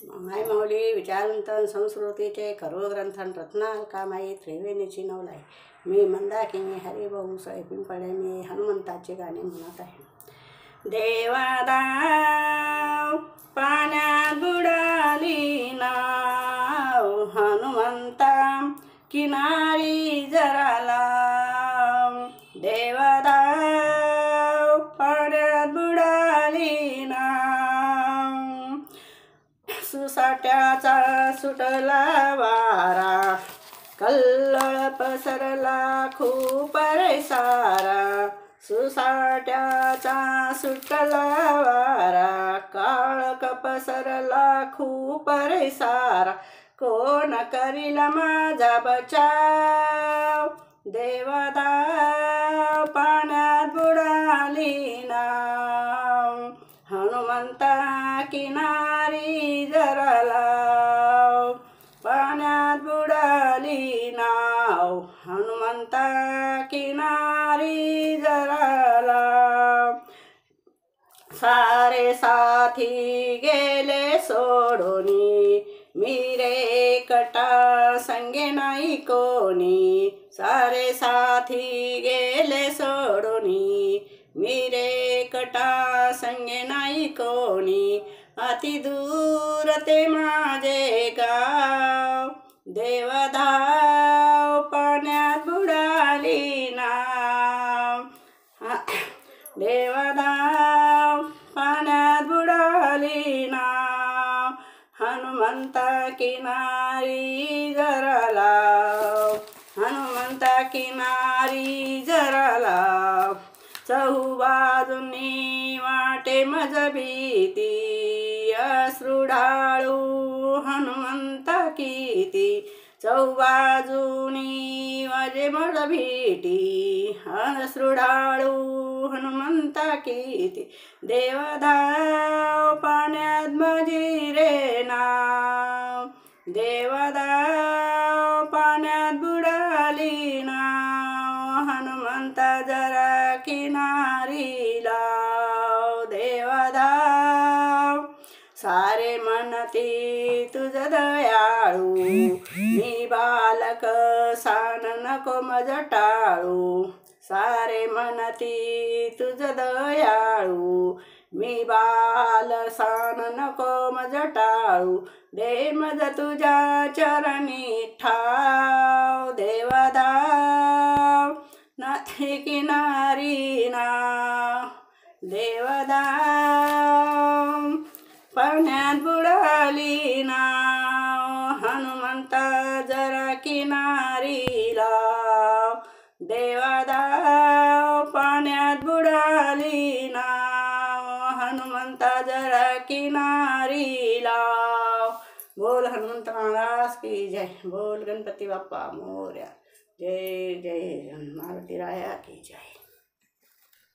माय माऊली विचारंतन संस्कृतीचे खरो ग्रंथन रत्नालकामाई त्रिवेणीची नवलाई. मी मंदाकिनी हरिभाऊ साहेब पिंपळे. मी हनुमंताचे गाणे म्हणत आहे. देवादाव पाण्यात बुडाली नाव, हनुमंता किनारी जराला. देवादाव पाण्यात बुडाली नाव, सुसाट्याचा सुटला वारा, कल्लोळ पसरला खूप रे सारा. सुसाट्याचा सुटला वारा, काळक पसरला खूप रे सारा. कोण करील माझा बचाव, देवदाव पाण्यात बुडाली नाव, हनुमंता किनारी जराला. पाण्यात बुडाली नाव, हनुमंता किनारी जराला. सारे साथी गेले सोडूनी, मी रे एकटा संगे नाही कोणी. सारे साथी गेले सोडूनी, मी रे एकटा संगे नाही कोणी. अति दूर ते माझे गाव, देवदाव पाण्यात बुडाली नाव. देवदाव पाण्यात बुडाली नाव, हनुमंता किनारी जराला. हनुमंता किनारी जराला. चहूबाजूंनी वाटे मज भीती, अश्रू ढाळू हनुमंता किती. चहूबाजूंनी वाजे मज भीती, अश्रू ढाळू हनुमंता किती. देवदाव पाण्यात माझी रे नाव, देवदाव पाण्यात बुडाली नाव, हनुमंता जरा किनारी लाव. देवदाव सारे म्हणती तुझ दयाळू, मी बालक सान नको मज टाळू. सारे म्हणती तुझ दयाळू, मी बाल सान नको मज टाळू. दे मज तुझ्या चरणी ठाव, देवदाव नाही किनारी नाव. देवदाव पाण्यात बुडाली नाव, हनुमंता जरा किनारी लाव. देवदाव पाण्यात बुडाली नाव, हनुमंता जरा किनारी लाव. बोल हनुमंत महाराज की जय. बोल गणपती बाप्पा मोरया. जय जय मारुती राया की जय.